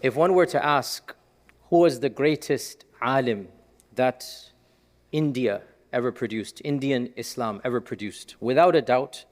If one were to ask, who was the greatest alim that India ever produced, Indian Islam ever produced? Without a doubt,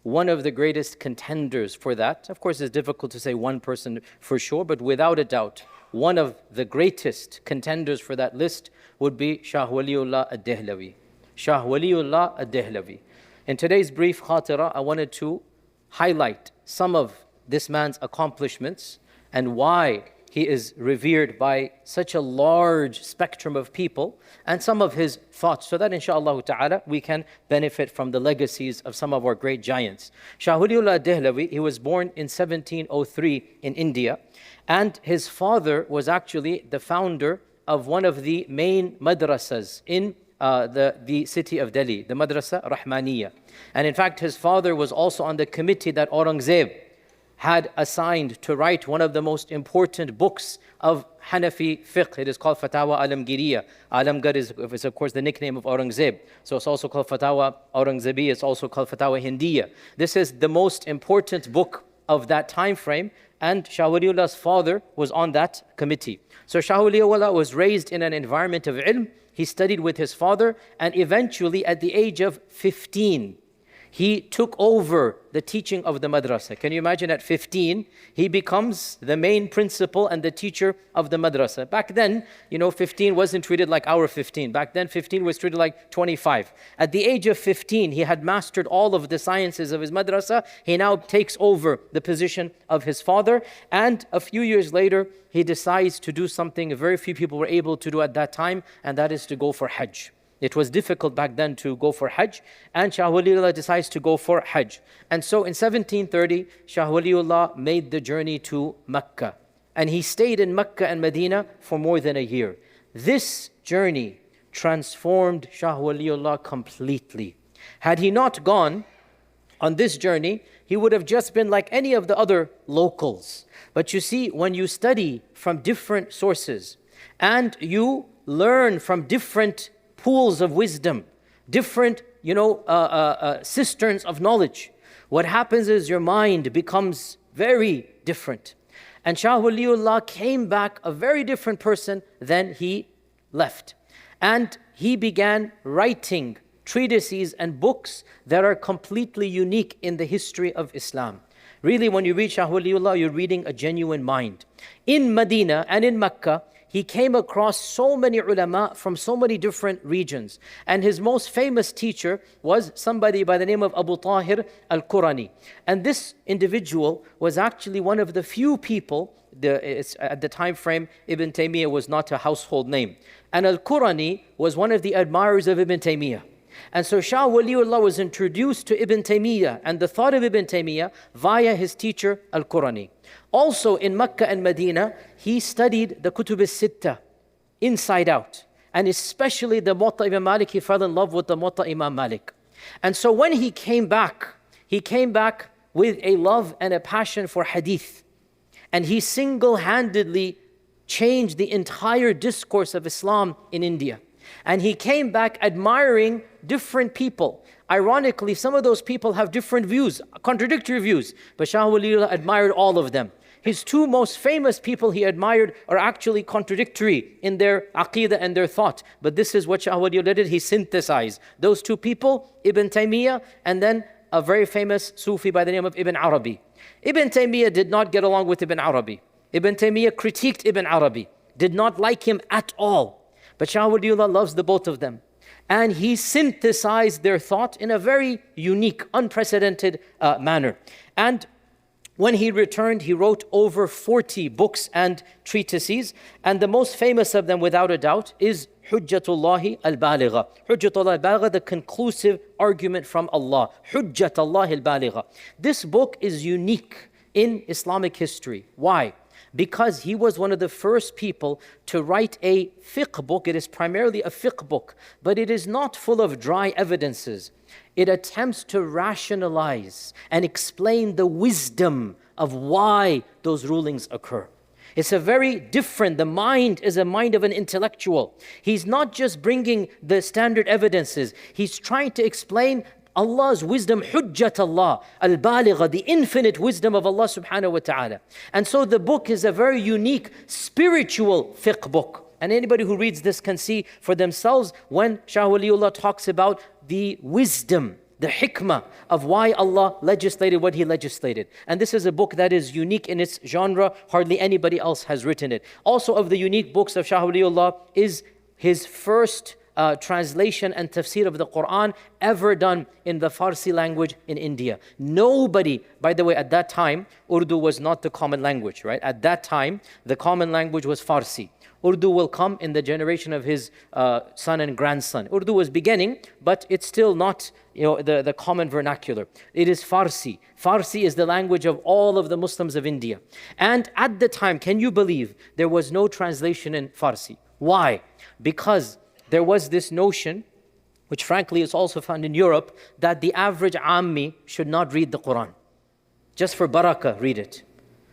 one of the greatest contenders for that, of course it's difficult to say one person for sure, but without a doubt, one of the greatest contenders for that list would be Shah Waliullah Al-Dehlawi. Shah Waliullah Al-Dehlawi. In today's brief khatira, I wanted to highlight some of this man's accomplishments and why he is revered by such a large spectrum of people, and some of his thoughts, so that inshaAllah ta'ala we can benefit from the legacies of some of our great giants. Shah Waliullah Dehlawi, he was born in 1703 in India, and his father was actually the founder of one of the main madrasas in the city of Delhi, the Madrasa Rahmaniya. And in fact, his father was also on the committee that Aurangzeb had assigned to write one of the most important books of Hanafi fiqh. It is called Fatawa Alamgiriya. Alamgar is of course the nickname of Aurangzeb. So it's also called Fatawa Aurangzebi. It's also called Fatawa Hindiya. This is the most important book of that time frame, and Shah Waliullah's father was on that committee. So Shah Waliullah was raised in an environment of ilm. He studied with his father, and eventually at the age of 15, he took over the teaching of the madrasa. Can you imagine, at 15, he becomes the main principal and the teacher of the madrasa. Back then, 15 wasn't treated like our 15. Back then, 15 was treated like 25. At the age of 15, he had mastered all of the sciences of his madrasa. He now takes over the position of his father. And a few years later, he decides to do something very few people were able to do at that time, and that is to go for Hajj. It was difficult back then to go for Hajj, and Shah Waliullah decides to go for Hajj. And so in 1730, Shah Waliullah made the journey to Mecca. And he stayed in Mecca and Medina for more than a year. This journey transformed Shah Waliullah completely. Had he not gone on this journey, he would have just been like any of the other locals. But you see, when you study from different sources, and you learn from different pools of wisdom, different, cisterns of knowledge, what happens is your mind becomes very different. And Shah Waliullah came back a very different person than he left. And he began writing treatises and books that are completely unique in the history of Islam. Really, when you read Shah Waliullah, you're reading a genuine mind. In Medina and in Mecca, he came across so many ulama from so many different regions. And his most famous teacher was somebody by the name of Abu Tahir al-Qurani. And this individual was actually one of the few people, at the time frame, Ibn Taymiyyah was not a household name. And al-Qurani was one of the admirers of Ibn Taymiyyah. And so Shah Waliullah was introduced to Ibn Taymiyyah and the thought of Ibn Taymiyyah via his teacher Al-Qurani. Also in Mecca and Medina, he studied the Kutub al-Sittah inside out. And especially the Muwatta Imam Malik, he fell in love with the Muwatta Imam Malik. And so when he came back with a love and a passion for hadith. And he single-handedly changed the entire discourse of Islam in India. And he came back admiring different people. Ironically, some of those people have different views, contradictory views. But Shah Waliullah admired all of them. His two most famous people he admired are actually contradictory in their aqeedah and their thought. But this is what Shah Waliullah did. He synthesized those two people, Ibn Taymiyyah, and then a very famous Sufi by the name of Ibn Arabi. Ibn Taymiyyah did not get along with Ibn Arabi. Ibn Taymiyyah critiqued Ibn Arabi, did not like him at all. But Shah Waliullah loves the both of them. And he synthesized their thought in a very unique, unprecedented manner. And when he returned, he wrote over 40 books and treatises. And the most famous of them, without a doubt, is Hujjatullah al-Baligha. Hujjatullah al-Baligha, the conclusive argument from Allah. Hujjatullah al-Baligha. This book is unique in Islamic history. Why? Because he was one of the first people to write a fiqh book. It is primarily a fiqh book, but it is not full of dry evidences. It attempts to rationalize and explain the wisdom of why those rulings occur. It's a very different, the mind is a mind of an intellectual. He's not just bringing the standard evidences. He's trying to explain Allah's wisdom, Hujjat Allah, Al-Baligha, the infinite wisdom of Allah subhanahu wa ta'ala. And so the book is a very unique spiritual fiqh book. And anybody who reads this can see for themselves when Shah Waliullah talks about the wisdom, the hikmah of why Allah legislated what He legislated. And this is a book that is unique in its genre. Hardly anybody else has written it. Also of the unique books of Shah Waliullah is his first translation and tafsir of the Quran ever done in the Farsi language in India. Nobody, by the way, at that time, Urdu was not the common language, right? At that time, the common language was Farsi. Urdu will come in the generation of his son and grandson. Urdu was beginning, but it's still not the common vernacular. It is Farsi. Farsi is the language of all of the Muslims of India. And at the time, can you believe, there was no translation in Farsi. Why? Because there was this notion, which frankly is also found in Europe, that the average Ammi should not read the Quran. Just for barakah, read it.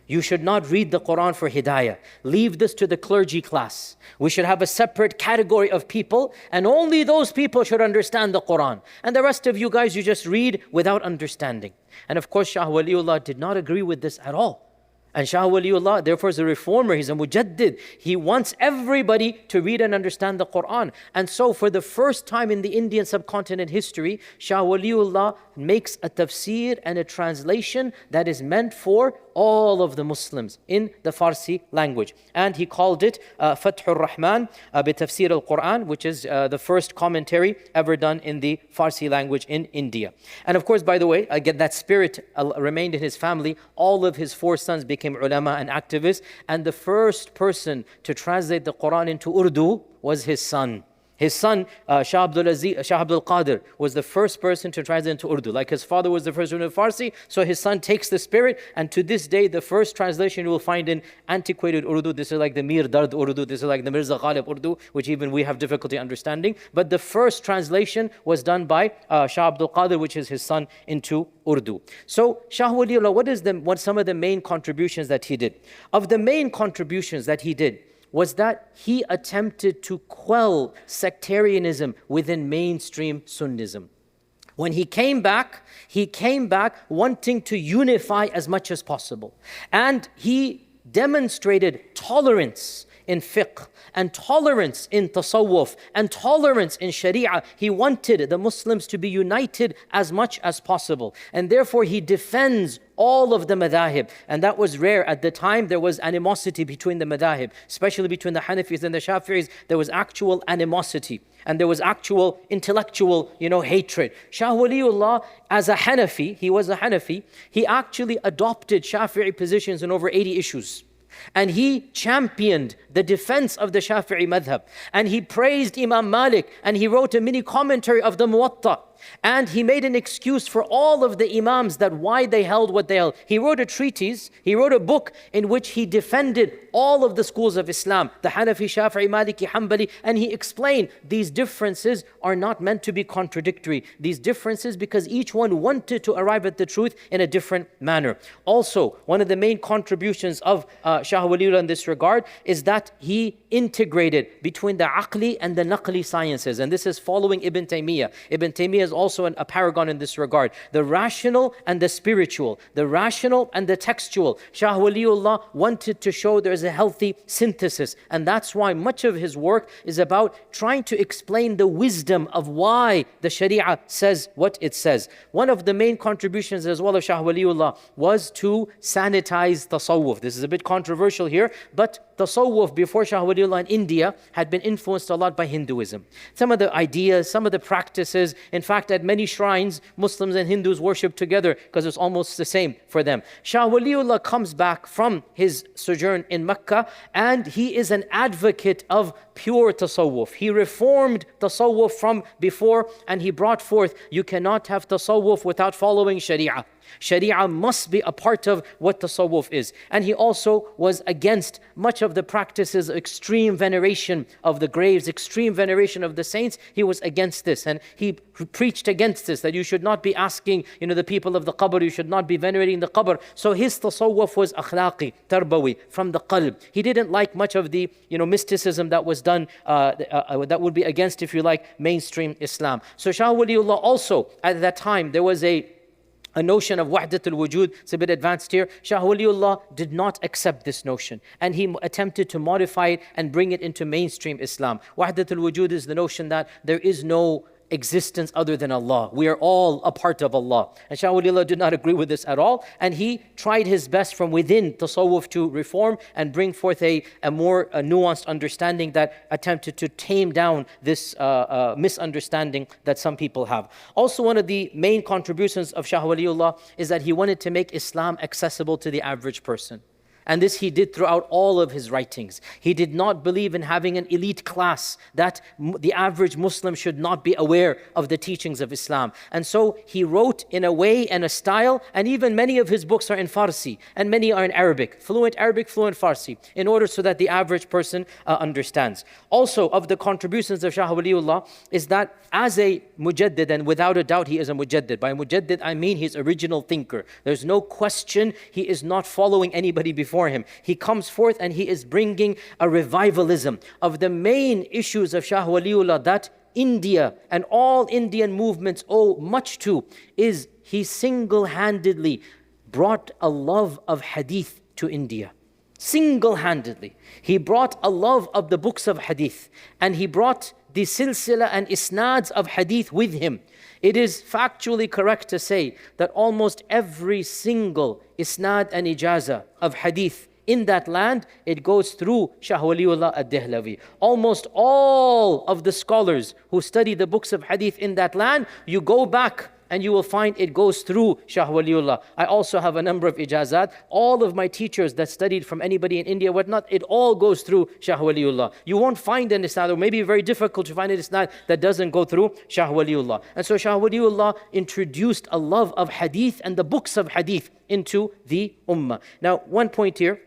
You should not read the Quran for hidayah. Leave this to the clergy class. We should have a separate category of people, and only those people should understand the Quran. And the rest of you guys, you just read without understanding. And of course, Shah Waliullah did not agree with this at all. And Shah Waliullah, therefore, is a reformer. He's a mujaddid. He wants everybody to read and understand the Quran. And so, for the first time in the Indian subcontinent history, Shah Waliullah makes a tafsir and a translation that is meant for all of the Muslims in the Farsi language. And he called it Fathur Rahman bi Tafsir al-Quran, which is the first commentary ever done in the Farsi language in India. And of course, by the way, again, that spirit remained in his family. All of his 4 sons became ulama and activists. And the first person to translate the Quran into Urdu was his son. His son, Shah Abdul Qadir, was the first person to translate into Urdu. Like his father was the first one in Farsi, so his son takes the spirit, and to this day, the first translation you will find in antiquated Urdu, this is like the Mir Dard Urdu, this is like the Mirza Ghalib Urdu, which even we have difficulty understanding. But the first translation was done by Shah Abdul Qadir, which is his son, into Urdu. So Shah Waliullah, what some of the main contributions that he did? Of the main contributions that he did, was that he attempted to quell sectarianism within mainstream Sunnism. When he came back wanting to unify as much as possible. And he demonstrated tolerance in fiqh, and tolerance in tasawwuf, and tolerance in sharia. He wanted the Muslims to be united as much as possible. And therefore he defends all of the madahib. And that was rare. At the time, there was animosity between the madahib, especially between the Hanafis and the Shafi'is. There was actual animosity. And there was actual intellectual, hatred. Shah Waliullah, as a Hanafi, he was a Hanafi, he actually adopted Shafi'i positions in over 80 issues. And he championed the defense of the Shafi'i madhab. And he praised Imam Malik, and he wrote a mini commentary of the Muwatta. And he made an excuse for all of the Imams that why they held what they held. He wrote a treatise, he wrote a book in which he defended all of the schools of Islam, the Hanafi, Shafi'i, Maliki, Hanbali, and he explained these differences are not meant to be contradictory. These differences because each one wanted to arrive at the truth in a different manner. Also, one of the main contributions of Shah Waliullah in this regard is that he integrated between the aqli and the naqli sciences. And this is following Ibn Taymiyyah. Ibn Taymiyyah is also a paragon in this regard. The rational and the spiritual, the rational and the textual. Shah Waliullah wanted to show there is a healthy synthesis. And that's why much of his work is about trying to explain the wisdom of why the Sharia says what it says. One of the main contributions as well of Shah Waliullah was to sanitize tasawwuf. This is a bit controversial here, but tasawwuf before Shah Waliullah in India had been influenced a lot by Hinduism. Some of the ideas, some of the practices, in fact at many shrines, Muslims and Hindus worship together because it's almost the same for them. Shah Waliullah comes back from his sojourn in Mecca and he is an advocate of pure tasawwuf. He reformed tasawwuf from before and he brought forth, you cannot have tasawwuf without following Sharia. Sharia must be a part of what tasawwuf is. And he also was against much of the practices of extreme veneration of the graves, extreme veneration of the saints. He was against this, and he preached against this, that you should not be asking, the people of the qabr, you should not be venerating the qabr. So his tasawwuf was akhlaqi, tarbawi, from the qalb. He didn't like much of the mysticism that was done, that would be against, if you like, mainstream Islam. So Shah Waliullah also, at that time, there was a notion of wahdat al-wujud. It's a bit advanced here. Shah Waliullah did not accept this notion, and he attempted to modify it and bring it into mainstream Islam. Wahdat al-wujud is the notion that there is no existence other than Allah. We are all a part of Allah. And Shah Waliullah did not agree with this at all, and he tried his best from within tasawwuf to reform and bring forth a more nuanced understanding that attempted to tame down this misunderstanding that some people have. Also, one of the main contributions of Shah Waliullah is that he wanted to make Islam accessible to the average person. And this he did throughout all of his writings. He did not believe in having an elite class, that the average Muslim should not be aware of the teachings of Islam. And so he wrote in a way and a style, and even many of his books are in Farsi, and many are in Arabic, fluent Farsi, in order so that the average person understands. Also, of the contributions of Shah Waliullah is that as a mujaddid, and without a doubt he is a mujaddid. By mujaddid I mean he's original thinker. There's no question he is not following anybody before him. He comes forth and he is bringing a revivalism of the main issues of Shah Waliullah that India and all Indian movements owe much to, is he single-handedly brought a love of hadith to India. Single-handedly. He brought a love of the books of hadith, and he brought the silsila and isnads of hadith with him. It is factually correct to say that almost every single isnad and ijaza of hadith in that land, it goes through Shah Waliullah Al-Dehlawi. Almost all of the scholars who study the books of hadith in that land, you go back and you will find it goes through Shah Waliullah. I also have a number of ijazat. All of my teachers that studied from anybody in India, whatnot, it all goes through Shah Waliullah. You won't find an isnad, or maybe very difficult to find an isnad that doesn't go through Shah Waliullah. And so Shah Waliullah introduced a love of hadith and the books of hadith into the ummah. Now, one point here,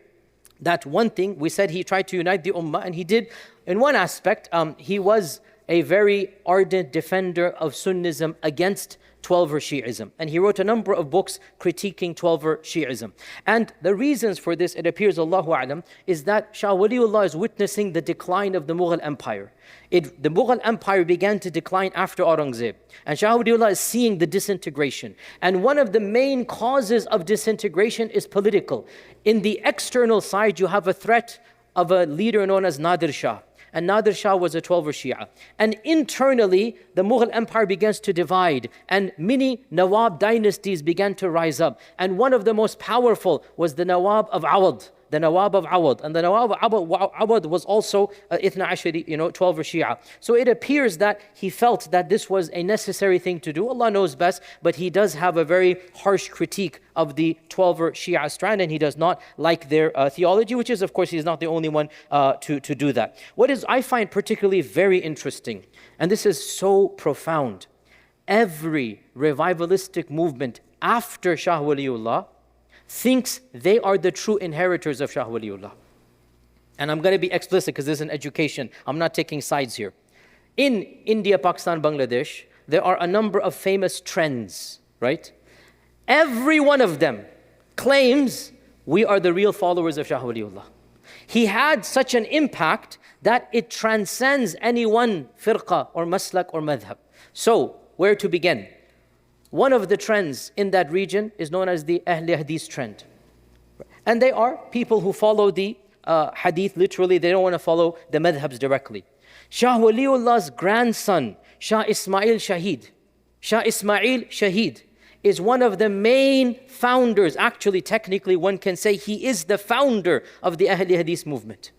that one thing, we said he tried to unite the ummah, and he did in one aspect. He was a very ardent defender of Sunnism against 12er Shi'ism. And he wrote a number of books critiquing 12er Shi'ism. And the reasons for this, it appears, Allahu A'lam, is that Shah Waliullah is witnessing the decline of the Mughal Empire. The Mughal Empire began to decline after Aurangzeb. And Shah Waliullah is seeing the disintegration. And one of the main causes of disintegration is political. In the external side, you have a threat of a leader known as Nadir Shah. And Nadir Shah was a 12er Shia. And internally, the Mughal Empire begins to divide, and many Nawab dynasties began to rise up. And one of the most powerful was the Nawab of Awad. The Nawab of Awad. And the Nawab of Awad was also Ithna Ashari, 12er Shia. So it appears that he felt that this was a necessary thing to do. Allah knows best, but he does have a very harsh critique of the 12er Shia strand, and he does not like their theology, which is, of course, he's not the only one to do that. What is I find particularly very interesting, and this is so profound, every revivalistic movement after Shah Waliullah thinks they are the true inheritors of Shah Waliullah. And I'm going to be explicit because this is an education. I'm not taking sides here. In India, Pakistan, Bangladesh, there are a number of famous trends, right? Every one of them claims we are the real followers of Shah Waliullah. He had such an impact that it transcends any one firqa or maslak or madhab. So, where to begin? One of the trends in that region is known as the Ahl Hadith trend. And they are people who follow the hadith literally. They don't want to follow the madhabs directly. Shah Waliullah's grandson, Shah Ismail Shahid, is one of the main founders. Actually, technically, one can say he is the founder of the Ahl Hadith movement.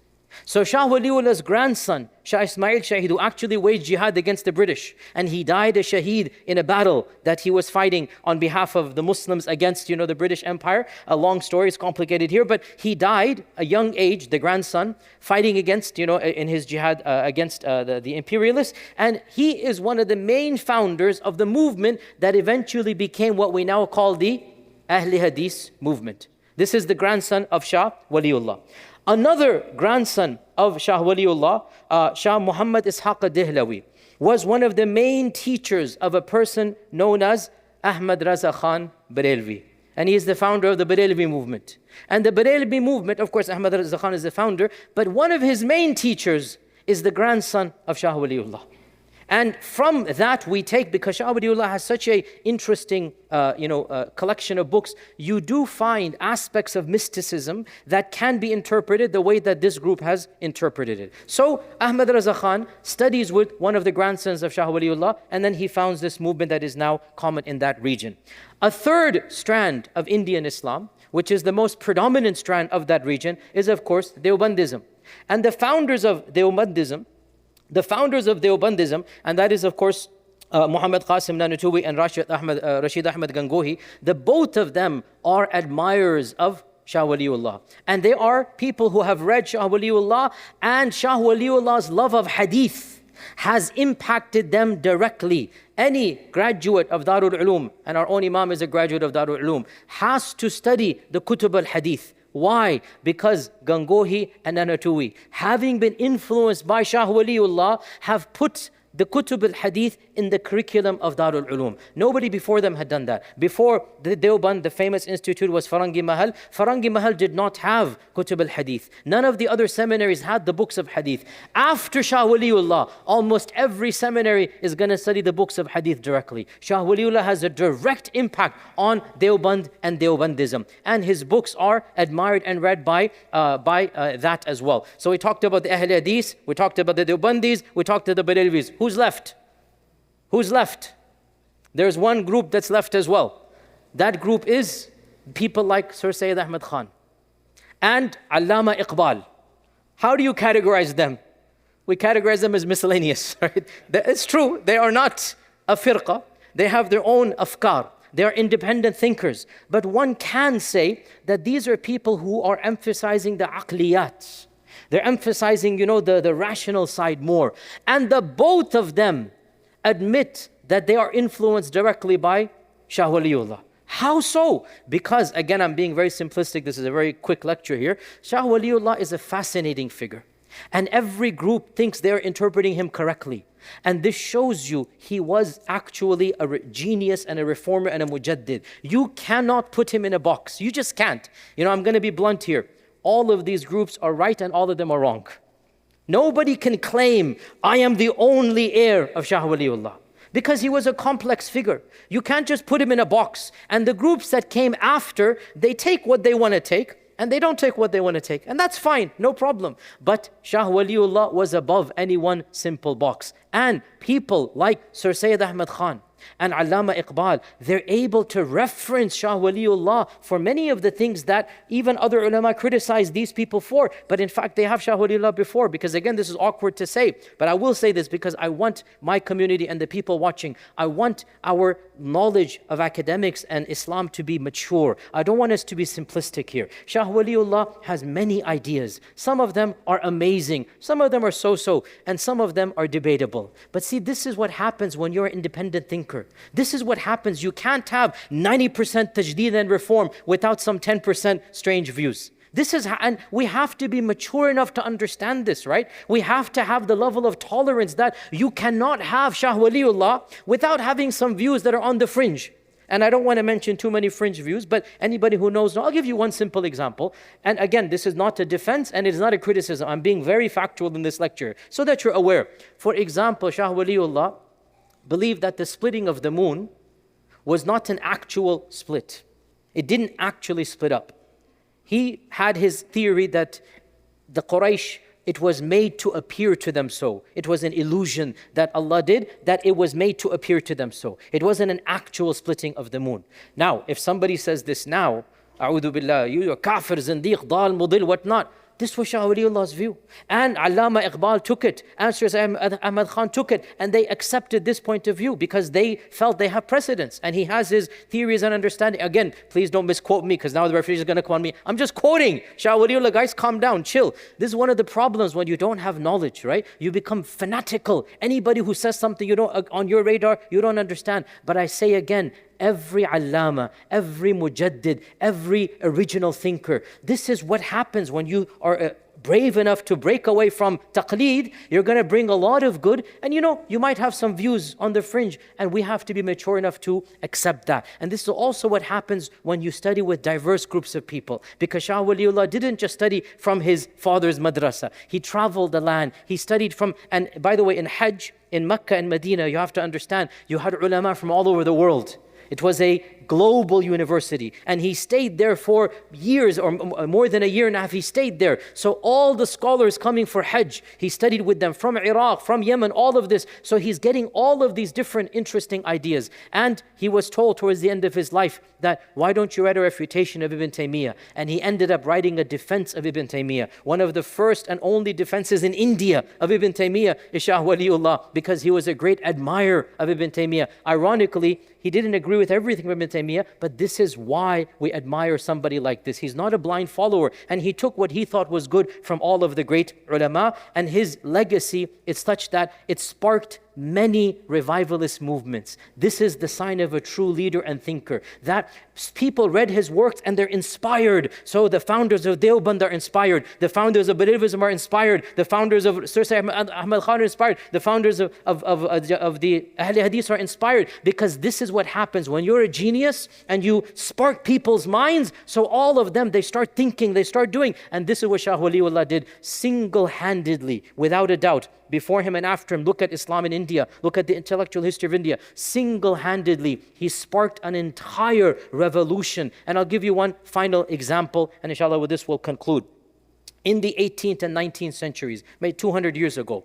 So Shah Waliullah's grandson, Shah Ismail Shahid, who actually waged jihad against the British, and he died a shaheed in a battle that he was fighting on behalf of the Muslims against, the British Empire. A long story, it's complicated here, but he died a young age, the grandson, fighting against, in his jihad against the imperialists, and he is one of the main founders of the movement that eventually became what we now call the Ahli Hadith movement. This is the grandson of Shah Waliullah. Another grandson of Shah Waliullah, Shah Muhammad Ishaq Al-Dehlawi, was one of the main teachers of a person known as Ahmad Raza Khan Barelvi. And he is the founder of the Barelvi movement. And the Barelvi movement, of course, Ahmad Raza Khan is the founder, but one of his main teachers is the grandson of Shah Waliullah. And from that we take, because Shah Waliullah has such a interesting collection of books, you do find aspects of mysticism that can be interpreted the way that this group has interpreted it. So Ahmad Raza Khan studies with one of the grandsons of Shah Waliullah, and then he founds this movement that is now common in that region. A third strand of Indian Islam, which is the most predominant strand of that region, is of course Deobandism. And the founders of Deobandism, and that is of course Muhammad Qasim Nanutui and Rashid Ahmad Gangohi, the both of them are admirers of Shah Waliullah. And they are people who have read Shah Waliullah, and Shah Waliullah's love of hadith has impacted them directly. Any graduate of Darul Ulum, and our own Imam is a graduate of Darul Ulum, has to study the Kutub al-Hadith. Why? Because Gangohi and Nanutui, having been influenced by Shah Waliullah, have put the Kutub al-Hadith in the curriculum of Darul Ulum. Nobody before them had done that. Before the Deoband, the famous institute was Farangi Mahal. Farangi Mahal did not have Kutub al-Hadith. None of the other seminaries had the books of Hadith. After Shah Waliullah, almost every seminary is going to study the books of Hadith directly. Shah Waliullah has a direct impact on Deoband and Deobandism. And his books are admired and read by that as well. So we talked about the Ahl Hadith, we talked about the Deobandis, we talked about the Barelvis. Who's left? Who's left? There's one group that's left as well. That group is people like Sir Sayyid Ahmad Khan and Allama Iqbal. How do you categorize them? We categorize them as miscellaneous. Right? It's true, they are not a firqa. They have their own afkar. They are independent thinkers. But one can say that these are people who are emphasizing the aqliyat. They're emphasizing, the rational side more. And the both of them admit that they are influenced directly by Shah Waliullah. How so? Because, again, I'm being very simplistic. This is a very quick lecture here. Shah Waliullah is a fascinating figure. And every group thinks they're interpreting him correctly. And this shows you he was actually a genius and a reformer and a mujaddid. You cannot put him in a box. You just can't. I'm going to be blunt here. All of these groups are right and all of them are wrong. Nobody can claim, I am the only heir of Shah Waliullah, because he was a complex figure. You can't just put him in a box. And the groups that came after, they take what they want to take and they don't take what they want to take. And that's fine, no problem. But Shah Waliullah was above any one simple box. And people like Sir Sayyid Ahmad Khan and Allama Iqbal, they're able to reference Shah Waliullah for many of the things that even other ulama criticize these people for. But in fact, they have Shah Waliullah before, because again, this is awkward to say. But I will say this because I want my community and the people watching, I want our knowledge of academics and Islam to be mature. I don't want us to be simplistic here. Shah Waliullah has many ideas. Some of them are amazing, some of them are so-so, and some of them are debatable. But see, this is what happens when you're an independent thinker. This is what happens. You can't have 90% tajdeed and reform without some 10% strange views. And we have to be mature enough to understand this, right? We have to have the level of tolerance that you cannot have Shah Waliullah without having some views that are on the fringe. And I don't want to mention too many fringe views, but anybody who knows, I'll give you one simple example. And again, this is not a defense and it is not a criticism. I'm being very factual in this lecture so that you're aware. For example, Shah Waliullah believed that the splitting of the moon was not an actual split. It didn't actually split up. He had his theory that the Quraysh, it was made to appear to them so. It was an illusion that Allah did, that it was made to appear to them so. It wasn't an actual splitting of the moon. Now, if somebody says this now, A'udhu billah, you're kafir, zindiq, dal, mudil, whatnot. This was Shah Waliullah's view. And Allama Iqbal took it, and Sir Ahmad Khan took it, and they accepted this point of view because they felt they have precedence. And he has his theories and understanding. Again, please don't misquote me because now the referee is going to call me. I'm just quoting. Shah Waliullah, guys, calm down, chill. This is one of the problems when you don't have knowledge, right? You become fanatical. Anybody who says something you don't on your radar, you don't understand. But I say again, every allama, every mujaddid, every original thinker. This is what happens when you are brave enough to break away from taqleed. You're going to bring a lot of good, and you might have some views on the fringe, and we have to be mature enough to accept that. And this is also what happens when you study with diverse groups of people, because Shah Waliullah didn't just study from his father's madrasa. He traveled the land, he studied from, and by the way, in Hajj, in Mecca and Medina, you have to understand, you had ulama from all over the world. It was a global university, and he stayed there for years, or more than a year and a half. He stayed there. So all the scholars coming for Hajj, he studied with them from Iraq, from Yemen, all of this. So he's getting all of these different interesting ideas. And he was told towards the end of his life that, why don't you write a refutation of Ibn Taymiyyah? And he ended up writing a defense of Ibn Taymiyyah. One of the first and only defenses in India of Ibn Taymiyyah is Shah Waliullah, because he was a great admirer of Ibn Taymiyyah. Ironically, he didn't agree with everything of Ibn Taymiyyah, but this is why we admire somebody like this. He's not a blind follower, and he took what he thought was good from all of the great ulama, and his legacy is such that it sparked many revivalist movements. This is the sign of a true leader and thinker, that people read his works and they're inspired. So the founders of Deoband are inspired, the founders of Believism are inspired, the founders of Sir Ahmad Khan are inspired, the founders of the Ahl Hadith are inspired, because this is what happens when you're a genius and you spark people's minds. So all of them, they start thinking, they start doing, and this is what Shah Waliullah did single-handedly, without a doubt. Before him and after him, look at Islam in India, look at the intellectual history of India. Single-handedly, he sparked an entire revolution. And I'll give you one final example, and inshallah with this we'll conclude. In the 18th and 19th centuries, maybe 200 years ago,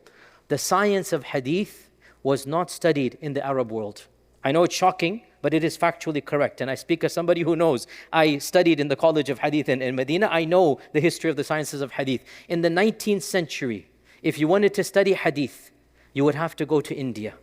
the science of hadith was not studied in the Arab world. I know it's shocking, but it is factually correct. And I speak as somebody who knows. I studied in the College of Hadith in Medina. I know the history of the sciences of hadith. In the 19th century, if you wanted to study hadith, you would have to go to India.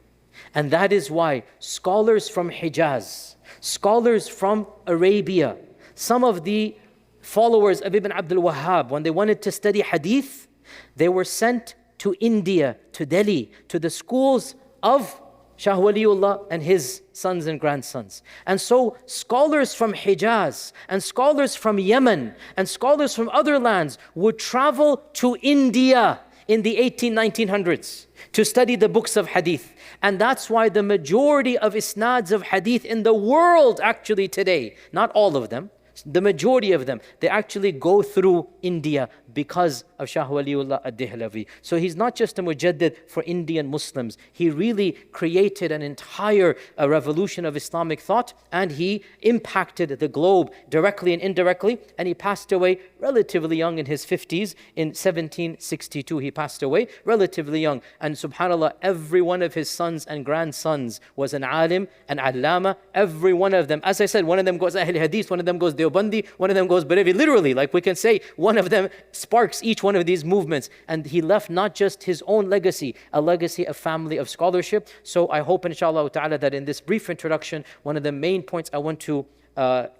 And that is why scholars from Hijaz, scholars from Arabia, some of the followers of Ibn Abdul Wahhab, when they wanted to study hadith, they were sent to India, to Delhi, to the schools of Shah Waliullah and his sons and grandsons. And so scholars from Hijaz and scholars from Yemen and scholars from other lands would travel to India in the 1900s to study the books of hadith. And that's why the majority of isnads of hadith in the world actually today, not all of them, the majority of them, they actually go through India because of Shah Waliullah Al-Dehlawi. So he's not just a mujaddid for Indian Muslims. He really created an entire revolution of Islamic thought, and he impacted the globe directly and indirectly. And he passed away relatively young, in his 50s. In 1762 he passed away, relatively young. And subhanAllah, every one of his sons and grandsons was an alim, an allama. Every one of them, as I said, one of them goes Ahl Hadith, one of them goes Deobandi, one of them goes Barevi. Literally, like we can say, one of them sparks each one of these movements. And he left not just his own legacy, a legacy of family of scholarship. So I hope inshallah ta'ala that in this brief introduction, one of the main points I want to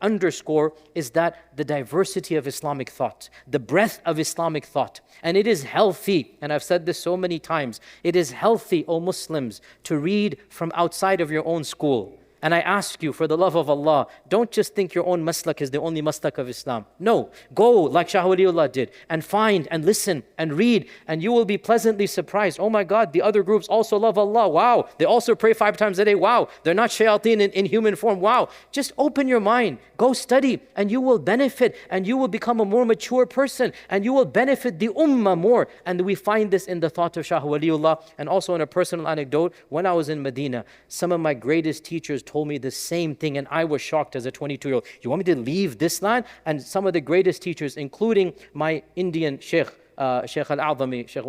underscore is that the diversity of Islamic thought, the breadth of Islamic thought. And it is healthy, and I've said this so many times, it is healthy, O Muslims, to read from outside of your own school. And I ask you, for the love of Allah, don't just think your own maslak is the only maslak of Islam. No, go like Shah Waliullah did and find and listen and read, and you will be pleasantly surprised. Oh my God, the other groups also love Allah. Wow, they also pray 5 times a day. Wow, they're not shayateen in human form. Wow, just open your mind, go study, and you will benefit, and you will become a more mature person, and you will benefit the ummah more. And we find this in the thought of Shah Waliullah. And also in a personal anecdote, when I was in Medina, some of my greatest teachers told me the same thing, and I was shocked as a 22-year-old. You want me to leave this land? And some of the greatest teachers, including my Indian Shaykh, Shaykh Al-A'zami, Shaykh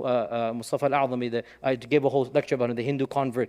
Mustafa Al-A'zami, I gave a whole lecture about him, the Hindu convert.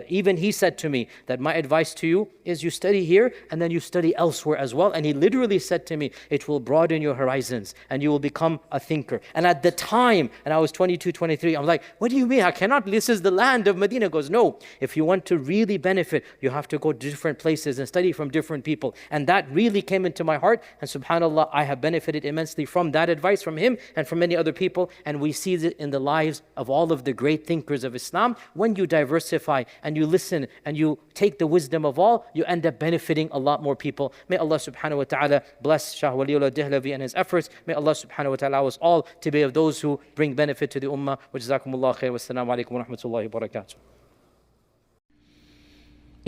Even he said to me that my advice to you is you study here and then you study elsewhere as well. And he literally said to me, it will broaden your horizons and you will become a thinker. And at the time, and I was 22, 23, I'm like, what do you mean? I cannot, this is the land of Medina. He goes, no, if you want to really benefit, you have to go to different places and study from different people. And that really came into my heart. And subhanAllah, I have benefited immensely from that advice from him and from many other people people, and we see it in the lives of all of the great thinkers of Islam. When you diversify and you listen and you take the wisdom of all, you end up benefiting a lot more people. May Allah subhanahu wa ta'ala bless Shah Waliullah Al-Dehlawi and his efforts. May Allah subhanahu wa ta'ala allow us all to be of those who bring benefit to the ummah. Wa jazakumullah khair. Wassalamu alaikum wa rahmatullahi wa barakatuh.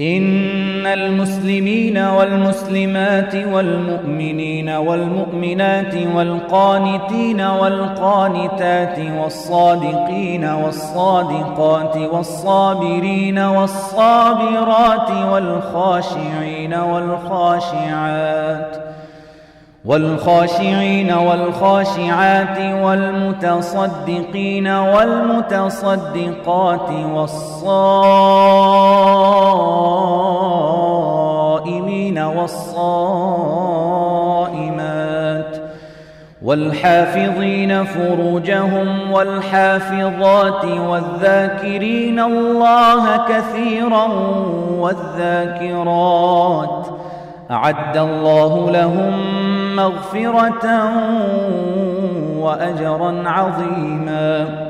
إن المسلمين والمسلمات والمؤمنين والمؤمنات والقانتين والقانتات والصادقين والصادقات والصابرين والصابرات والخاشعين والخاشعات والمتصدقين والمتصدقات والصائمين والصائمات والحافظين فروجهم والحافظات والذاكرين الله كثيرا والذاكرات أعد الله لهم مغفرة وأجرا عظيما.